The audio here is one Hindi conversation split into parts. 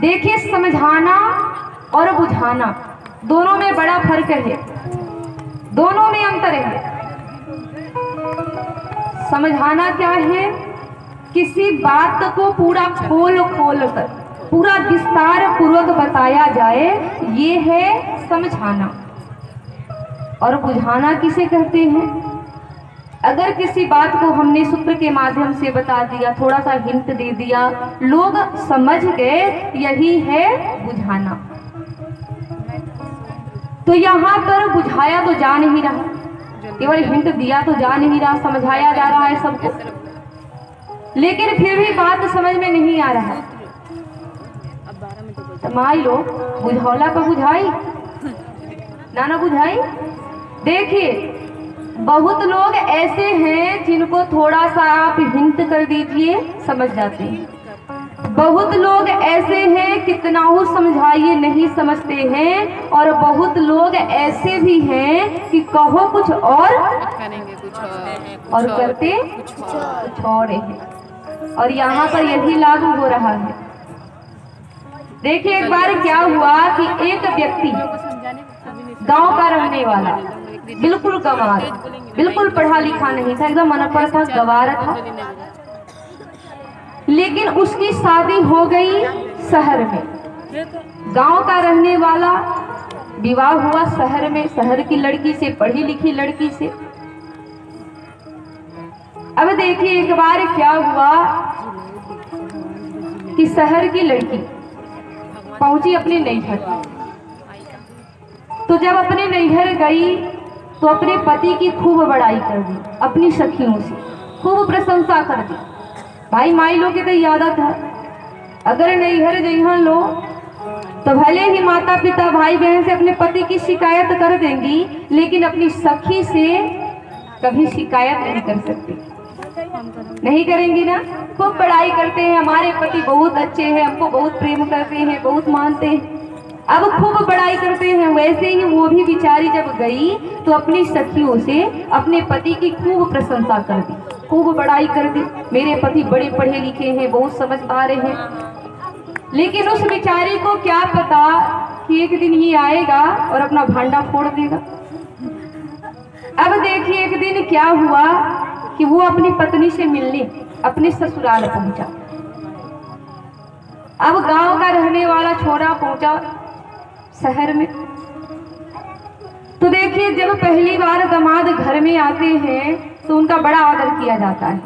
देखिए, समझाना और बुझाना दोनों में बड़ा फर्क है, दोनों में अंतर है। समझाना क्या है? किसी बात को पूरा खोल कर पूरा विस्तार पूर्वक बताया जाए, ये है समझाना। और बुझाना किसे कहते हैं? अगर किसी बात को हमने सूत्र के माध्यम से बता दिया, थोड़ा सा हिंट दे दिया, लोग समझ गए, यही है बुझाना। तो यहाँ पर बुझाया तो जा नहीं रहा, केवल हिंट दिया तो जा नहीं रहा, समझाया जा रहा है सबको, लेकिन फिर भी बात समझ में नहीं आ रहा। तो मान लो बुझौला पर बुझाई ना बुझाई। देखिए, बहुत लोग ऐसे हैं जिनको थोड़ा सा आप हिंट कर दीजिए समझ जाते हैं। बहुत लोग ऐसे हैं कितना हो समझाइए नहीं समझते हैं, और बहुत लोग ऐसे भी हैं कि कहो कुछ और करेंगे कुछ और करते कुछ और है। और यहाँ पर यही लागू हो रहा है। देखिए, एक बार क्या हुआ कि एक व्यक्ति गांव का रहने वाला, बिल्कुल गंवार, बिल्कुल पढ़ा लिखा नहीं था, एकदम अनपढ़ था, गंवार था, लेकिन उसकी शादी हो गई शहर में। गांव का रहने वाला, विवाह हुआ शहर में, शहर की लड़की से, पढ़ी लिखी लड़की से। अब देखिए, एक बार क्या हुआ कि शहर की लड़की पहुंची अपने नैहर। तो जब अपने नैहर गई तो अपने पति की खूब बड़ाई कर दी, अपनी सखियों से खूब प्रशंसा कर दी। भाई माई लोग के तो याद था, अगर नैहर जइहन लो तो भले ही माता पिता भाई बहन से अपने पति की शिकायत कर देंगी, लेकिन अपनी सखी से कभी शिकायत नहीं कर सकती, नहीं करेंगी ना। खूब बड़ाई करते हैं, हमारे पति बहुत अच्छे हैं, हमको बहुत प्रेम करते हैं, बहुत मानते हैं, अब खूब बड़ाई करते हैं। वैसे ही वो भी बेचारी जब गई तो अपनी सखियों से अपने पति की खूब प्रशंसा कर दी, खूब बड़ाई कर दी। मेरे पति बड़े पढ़े लिखे हैं, बहुत समझदार हैं। लेकिन उस बेचारी को क्या पता कि एक दिन ही आएगा और अपना भांडा फोड़ देगा। अब देखिए, एक दिन क्या हुआ कि वो अपनी पत्नी से मिलने अपने ससुराल पहुंचा। अब गांव का रहने वाला छोरा पहुंचा शहर में। तो देखिए, जब पहली बार दामाद घर में आते हैं तो उनका बड़ा आदर किया जाता है,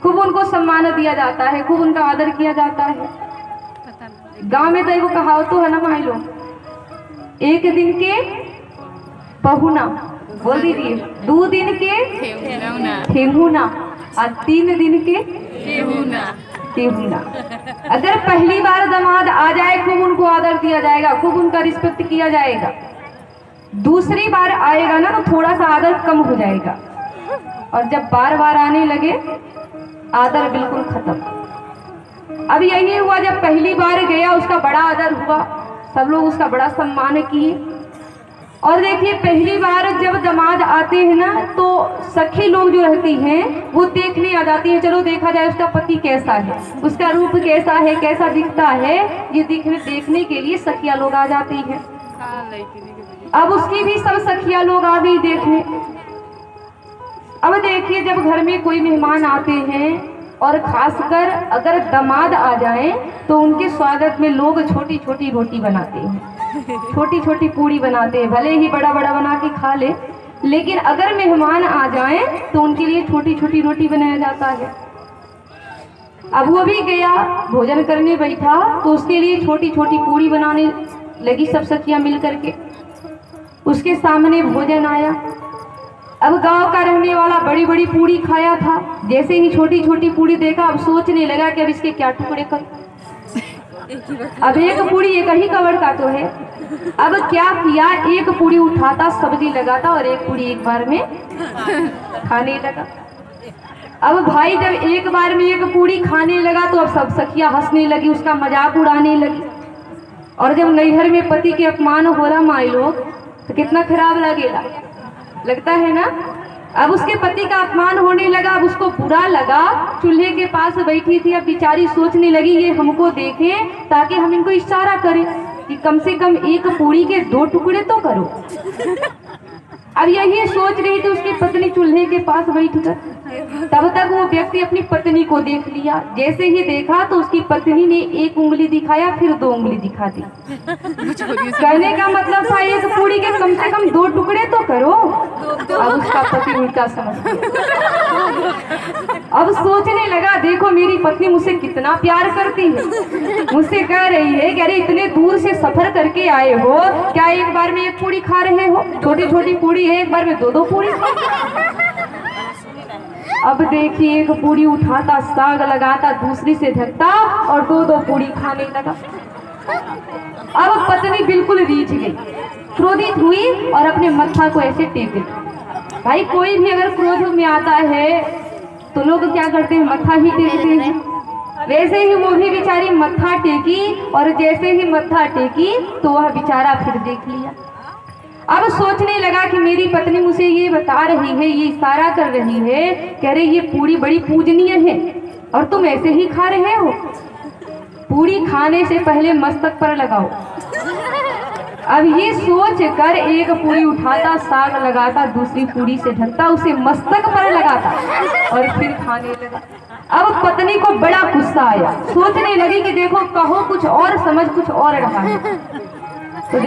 खूब उनको सम्मान दिया जाता है, खूब उनका आदर किया जाता है। गांव में तो एक कहावत है ना माई लोग, एक दिन के पहुना, बोल दीजिए, 2 दिन के ठेहुना और 3 दिन के ठेहुना। अगर पहली बार दामाद आ जाए, खूब उनको आदर दिया जाएगा, खूब उनका रिस्पेक्ट किया जाएगा। दूसरी बार आएगा ना तो थोड़ा सा आदर कम हो जाएगा, और जब बार बार आने लगे आदर बिल्कुल खत्म। अब यही हुआ, जब पहली बार गया उसका बड़ा आदर हुआ, सब लोग उसका बड़ा सम्मान किए। और देखिए, पहली बार जब दामाद आते हैं ना तो सखी लोग जो रहती हैं वो देखने आ जाती है, चलो देखा जाए उसका पति कैसा है, उसका रूप कैसा है, कैसा दिखता है, ये देखने के लिए सखिया लोग आ जाती हैं। अब उसकी भी सब सखिया लोग आ गई देखने। अब देखिए, जब घर में कोई मेहमान आते हैं और खासकर अगर दामाद आ जाए तो उनके स्वागत में लोग छोटी छोटी रोटी बनाते हैं, छोटी छोटी पूड़ी बनाते हैं, भले ही बड़ा बड़ा बना के खा ले, लेकिन अगर मेहमान आ जाए तो उनके लिए छोटी छोटी रोटी बनाया जाता है। अब वो भी गया भोजन करने बैठा तो उसके लिए छोटी छोटी पूड़ी बनाने लगी सब सखियां मिल करके। उसके सामने भोजन आया। अब गांव का रहने वाला बड़ी बड़ी पूड़ी खाया था, जैसे ही छोटी छोटी पूड़ी देखा अब सोचने लगा कि अब इसके क्या टुकड़े कर। अब एक पूड़ी एक ही कवर का तो है। अब क्या किया, एक पूड़ी उठाता, सब्जी लगाता और एक पूड़ी एक बार में खाने लगा। अब भाई जब एक बार में एक पूड़ी खाने लगा तो अब सब सखियां हंसने लगी, उसका मजाक उड़ाने लगी। और जब नैहर में पति के अपमान हो रहा माई लोग तो कितना खराब लगेगा, लगता है ना। अब उसके पति का अपमान होने लगा, अब उसको बुरा लगा। चूल्हे के पास बैठी थी, अब बेचारी सोचने लगी ये हमको देखें ताकि हम इनको इशारा करें कि कम से कम एक पूरी के 2 टुकड़े तो करो। अब यही सोच रही थी उसकी पत्नी चूल्हे के पास बैठकर। तब तक वो व्यक्ति अपनी पत्नी को देख लिया। जैसे ही देखा तो उसकी पत्नी ने 1 उंगली दिखाया, फिर 2 उंगली दिखा दी। कहने का मतलब था एक पूरी के कम से कम 2 टुकड़े तो करो। अब उसका पति उल्टा समझ गया। अब सोचने लगा देखो मेरी पत्नी मुझसे कितना प्यार करती है, मुझसे कह रही है कि अरे इतने दूर से सफर करके आए हो, क्या एक बार में 1 पूरी खा रहे हो? छोटी छोटी पूरी है, एक बार में 2-2 पूरी। अब देखिए 1 पूरी उठाता, साग लगाता, दूसरी से ढकता और 2-2 पूरी खाने लगा। अब पत्नी बिल्कुल रीझ गई, क्रोधित हुई और अपने मत्था को ऐसे टेक दी। भाई कोई भी अगर क्रोध में आता है तो लोग क्या करते हैं, मत्था ही टेकते हैं। वैसे ही वो भी बेचारी मत्था टेकी और जैसे ही मत्था टेकी तो वह बेचारा फिर देख लिया। अब सोचने लगा कि मेरी पत्नी मुझे ये बता रही है, ये इशारा कर रही है, कह रही ये पूरी बड़ी पूजनीय है और तुम ऐसे ही खा रहे हो। पूरी खाने से पहले मस्तक पर लगाओ। अब ये सोच कर 1 पूरी उठाता, साग लगाता, दूसरी पूरी से ढकता, उसे मस्तक पर लगाता और फिर खाने लगा। अब पत्नी को बड़ा गुस्सा आया, सोचने लगी कि देखो कहो कुछ और, समझ कुछ और रहा है।